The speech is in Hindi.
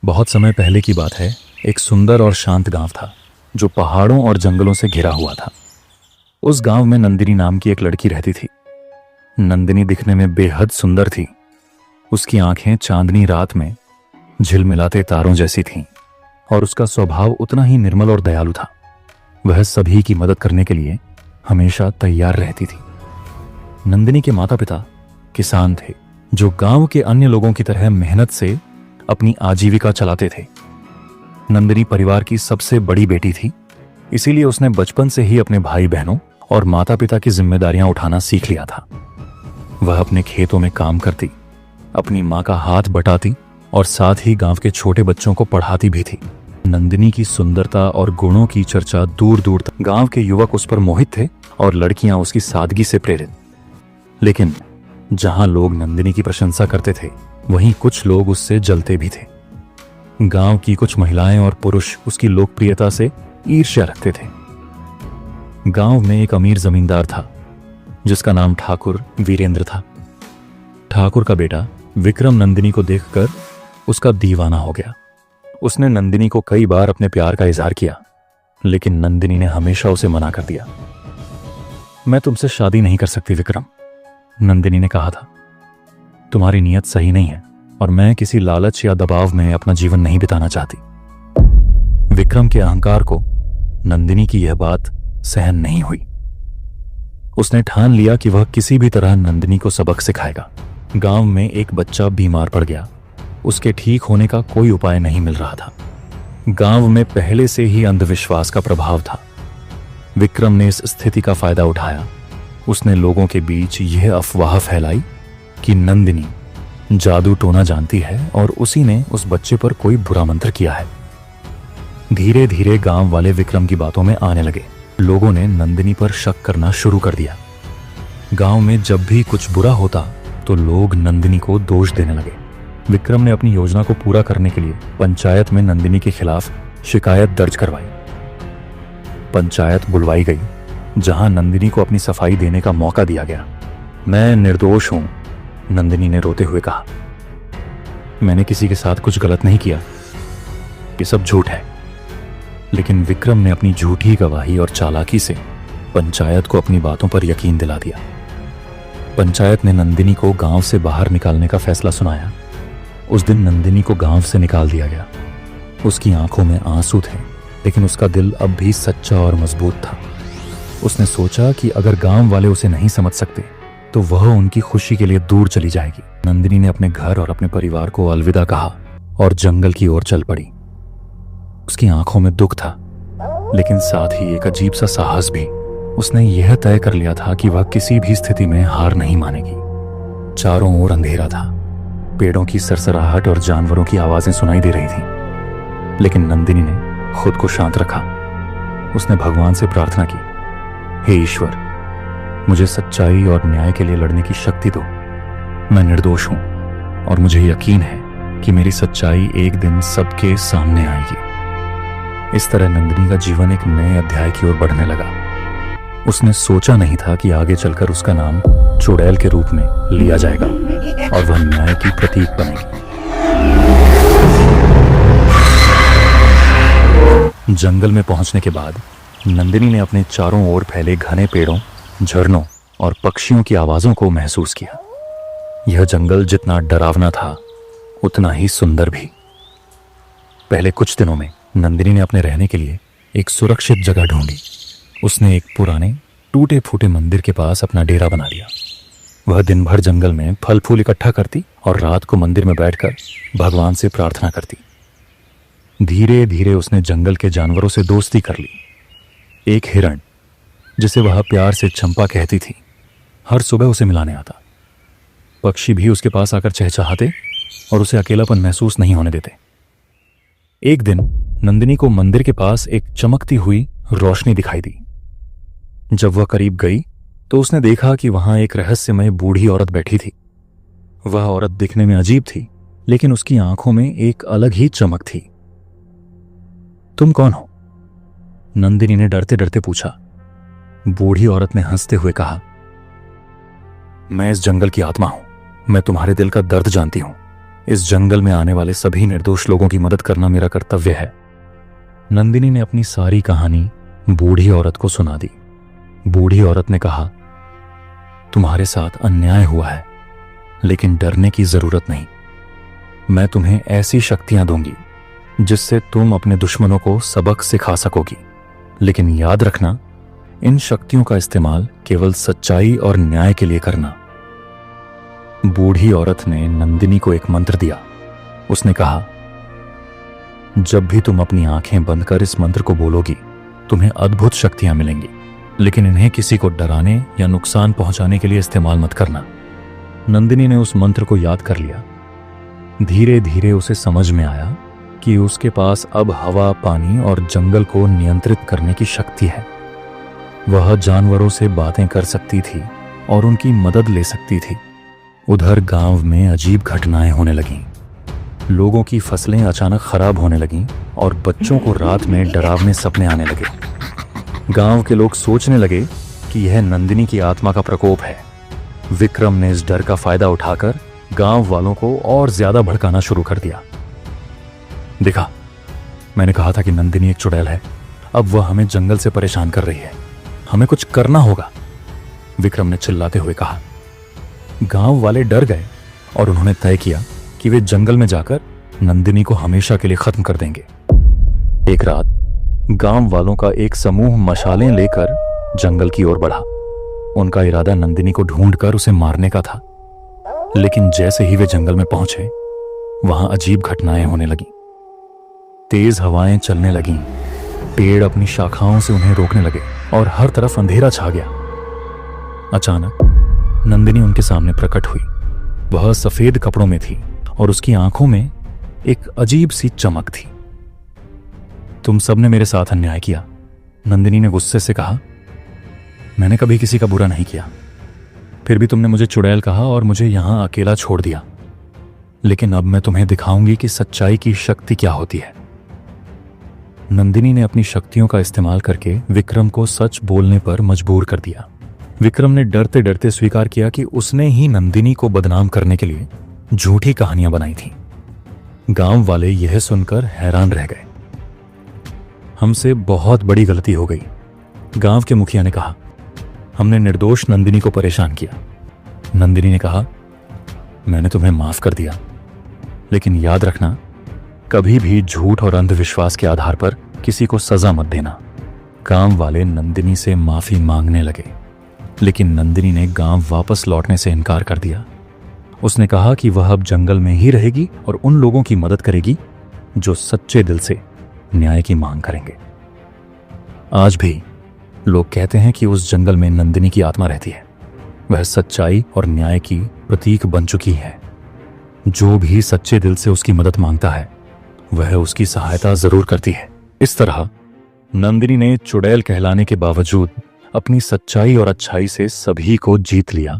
बहुत समय पहले की बात है। एक सुंदर और शांत गांव था जो पहाड़ों और जंगलों से घिरा हुआ था। उस गांव में नंदिनी नाम की एक लड़की रहती थी। नंदिनी दिखने में बेहद सुंदर थी। उसकी आंखें चांदनी रात में झिलमिलाते तारों जैसी थीं और उसका स्वभाव उतना ही निर्मल और दयालु था। वह सभी की मदद करने के लिए हमेशा तैयार रहती थी। नंदिनी के माता पिता किसान थे जो गांव के अन्य लोगों की तरह मेहनत से अपनी आजीविका चलाते थे। नंदिनी परिवार की सबसे बड़ी बेटी थी, इसीलिए उसने बचपन से ही अपने भाई बहनों और माता पिता की जिम्मेदारियां उठाना सीख लिया था। वह अपने खेतों में काम करती, अपनी मां का हाथ बटाती और साथ ही गांव के छोटे बच्चों को पढ़ाती भी थी। नंदिनी की सुंदरता और गुणों की चर्चा दूर दूर तक। गांव के युवक उस पर मोहित थे और लड़कियां उसकी सादगी से प्रेरित। लेकिन जहां लोग नंदिनी की प्रशंसा करते थे, वहीं कुछ लोग उससे जलते भी थे। गांव की कुछ महिलाएं और पुरुष उसकी लोकप्रियता से ईर्ष्या रखते थे। गांव में एक अमीर जमींदार था जिसका नाम ठाकुर वीरेंद्र था। ठाकुर का बेटा विक्रम नंदिनी को देखकर उसका दीवाना हो गया। उसने नंदिनी को कई बार अपने प्यार का इजहार किया, लेकिन नंदिनी ने हमेशा उसे मना कर दिया। मैं तुमसे शादी नहीं कर सकती विक्रम, नंदिनी ने कहा था। तुम्हारी नीयत सही नहीं है और मैं किसी लालच या दबाव में अपना जीवन नहीं बिताना चाहती। विक्रम के अहंकार को नंदिनी की यह बात सहन नहीं हुई। उसने ठान लिया कि वह किसी भी तरह नंदिनी को सबक सिखाएगा। गांव में एक बच्चा बीमार पड़ गया। उसके ठीक होने का कोई उपाय नहीं मिल रहा था। गांव में पहले से ही अंधविश्वास का प्रभाव था। विक्रम ने इस स्थिति का फायदा उठाया। उसने लोगों के बीच यह अफवाह फैलाई कि नंदिनी जादू टोना जानती है और उसी ने उस बच्चे पर कोई बुरा मंत्र किया है। धीरे धीरे गांव वाले विक्रम की बातों में आने लगे। लोगों ने नंदिनी पर शक करना शुरू कर दिया। गांव में जब भी कुछ बुरा होता तो लोग नंदिनी को दोष देने लगे। विक्रम ने अपनी योजना को पूरा करने के लिए पंचायत में नंदिनी के खिलाफ शिकायत दर्ज करवाई। पंचायत बुलवाई गई, जहां नंदिनी को अपनी सफाई देने का मौका दिया गया। मैं निर्दोष हूं, नंदिनी ने रोते हुए कहा। मैंने किसी के साथ कुछ गलत नहीं किया, ये सब झूठ है। लेकिन विक्रम ने अपनी झूठी गवाही और चालाकी से पंचायत को अपनी बातों पर यकीन दिला दिया। पंचायत ने नंदिनी को गांव से बाहर निकालने का फैसला सुनाया। उस दिन नंदिनी को गांव से निकाल दिया गया। उसकी आंखों में आंसू थे, लेकिन उसका दिल अब भी सच्चा और मजबूत था। उसने सोचा कि अगर गांव वाले उसे नहीं समझ सकते तो वह उनकी खुशी के लिए दूर चली जाएगी। नंदिनी ने अपने घर और अपने परिवार को अलविदा कहा और जंगल की ओर चल पड़ी। उसकी आंखों में दुख था, लेकिन साथ ही एक अजीब सा साहस भी। उसने यह तय कर लिया था कि वह किसी भी स्थिति में हार नहीं मानेगी। चारों ओर अंधेरा था। पेड़ों की सरसराहट और जानवरों की आवाजें सुनाई दे रही थीं, लेकिन नंदिनी ने खुद को शांत रखा। उसने भगवान से प्रार्थना की, हे ईश्वर, मुझे सच्चाई और न्याय के लिए लड़ने की शक्ति दो। मैं निर्दोष हूं और मुझे यकीन है कि मेरी सच्चाई एक दिन सबके सामने आएगी। इस तरह नंदिनी का जीवन एक नए अध्याय की ओर बढ़ने लगा। उसने सोचा नहीं था कि आगे चलकर उसका नाम चुड़ैल के रूप में लिया जाएगा और वह न्याय की प्रतीक बनेगी। जंगल में पहुंचने के बाद नंदिनी ने अपने चारों ओर फैले घने पेड़ों, झरनों और पक्षियों की आवाजों को महसूस किया। यह जंगल जितना डरावना था, उतना ही सुंदर भी। पहले कुछ दिनों में नंदिनी ने अपने रहने के लिए एक सुरक्षित जगह ढूंढी। उसने एक पुराने टूटे फूटे मंदिर के पास अपना डेरा बना लिया। वह दिन भर जंगल में फल फूल इकट्ठा करती और रात को मंदिर में बैठकर भगवान से प्रार्थना करती। धीरे धीरे उसने जंगल के जानवरों से दोस्ती कर ली। एक हिरण, जिसे वह प्यार से चंपा कहती थी, हर सुबह उसे मिलाने आता। पक्षी भी उसके पास आकर चहचहाते और उसे अकेलापन महसूस नहीं होने देते। एक दिन नंदिनी को मंदिर के पास एक चमकती हुई रोशनी दिखाई दी। जब वह करीब गई तो उसने देखा कि वहां एक रहस्यमय बूढ़ी औरत बैठी थी। वह औरत दिखने में अजीब थी, लेकिन उसकी आंखों में एक अलग ही चमक थी। तुम कौन हो? नंदिनी ने डरते डरते पूछा। बूढ़ी औरत ने हंसते हुए कहा, मैं इस जंगल की आत्मा हूं। मैं तुम्हारे दिल का दर्द जानती हूं, इस जंगल में आने वाले सभी निर्दोष लोगों की मदद करना मेरा कर्तव्य है। नंदिनी ने अपनी सारी कहानी बूढ़ी औरत को सुना दी। बूढ़ी औरत ने कहा, तुम्हारे साथ अन्याय हुआ है, लेकिन डरने की जरूरत नहीं। मैं तुम्हें ऐसी शक्तियां दूंगी जिससे तुम अपने दुश्मनों को सबक सिखा सकोगी, लेकिन याद रखना, इन शक्तियों का इस्तेमाल केवल सच्चाई और न्याय के लिए करना। बूढ़ी औरत ने नंदिनी को एक मंत्र दिया। उसने कहा, जब भी तुम अपनी आंखें बंद कर इस मंत्र को बोलोगी, तुम्हें अद्भुत शक्तियां मिलेंगी, लेकिन इन्हें किसी को डराने या नुकसान पहुंचाने के लिए इस्तेमाल मत करना। नंदिनी ने उस मंत्र को याद कर लिया। धीरे धीरे उसे समझ में आया कि उसके पास अब हवा, पानी और जंगल को नियंत्रित करने की शक्ति है। वह जानवरों से बातें कर सकती थी और उनकी मदद ले सकती थी। उधर गांव में अजीब घटनाएं होने लगीं। लोगों की फसलें अचानक खराब होने लगीं और बच्चों को रात में डरावने सपने आने लगे। गांव के लोग सोचने लगे कि यह नंदिनी की आत्मा का प्रकोप है। विक्रम ने इस डर का फायदा उठाकर गांव वालों को और ज्यादा भड़काना शुरू कर दिया। देखा, मैंने कहा था कि नंदिनी एक चुड़ैल है। अब वह हमें जंगल से परेशान कर रही है। हमें कुछ करना होगा, विक्रम ने चिल्लाते हुए कहा। गांव वाले डर गए और उन्होंने तय किया कि वे जंगल में जाकर नंदिनी को हमेशा के लिए खत्म कर देंगे। एक रात गांव वालों का एक समूह मशालें लेकर जंगल की ओर बढ़ा। उनका इरादा नंदिनी को ढूंढकर उसे मारने का था, लेकिन जैसे ही वे जंगल में पहुंचे, वहां अजीब घटनाएं होने लगीं। तेज हवाएं चलने लगीं, पेड़ अपनी शाखाओं से उन्हें रोकने लगे और हर तरफ अंधेरा छा गया। अचानक नंदिनी उनके सामने प्रकट हुई। वह सफेद कपड़ों में थी और उसकी आंखों में एक अजीब सी चमक थी। तुम सबने मेरे साथ अन्याय किया, नंदिनी ने गुस्से से कहा। मैंने कभी किसी का बुरा नहीं किया, फिर भी तुमने मुझे चुड़ैल कहा और मुझे यहां अकेला छोड़ दिया। लेकिन अब मैं तुम्हें दिखाऊंगी कि सच्चाई की शक्ति क्या होती है। नंदिनी ने अपनी शक्तियों का इस्तेमाल करके विक्रम को सच बोलने पर मजबूर कर दिया। विक्रम ने डरते डरते स्वीकार किया कि उसने ही नंदिनी को बदनाम करने के लिए झूठी कहानियां बनाई थीं। गांव वाले यह सुनकर हैरान रह गए। हमसे बहुत बड़ी गलती हो गई, गांव के मुखिया ने कहा। हमने निर्दोष नंदिनी को परेशान किया। नंदिनी ने कहा, मैंने तुम्हें माफ कर दिया, लेकिन याद रखना, कभी भी झूठ और अंधविश्वास के आधार पर किसी को सजा मत देना। गांव वाले नंदिनी से माफी मांगने लगे, लेकिन नंदिनी ने गांव वापस लौटने से इनकार कर दिया। उसने कहा कि वह अब जंगल में ही रहेगी और उन लोगों की मदद करेगी जो सच्चे दिल से न्याय की मांग करेंगे। आज भी लोग कहते हैं कि उस जंगल में नंदिनी की आत्मा रहती है। वह सच्चाई और न्याय की प्रतीक बन चुकी है। जो भी सच्चे दिल से उसकी मदद मांगता है, वह उसकी सहायता जरूर करती है। इस तरह नंदिनी ने चुड़ैल कहलाने के बावजूद अपनी सच्चाई और अच्छाई से सभी को जीत लिया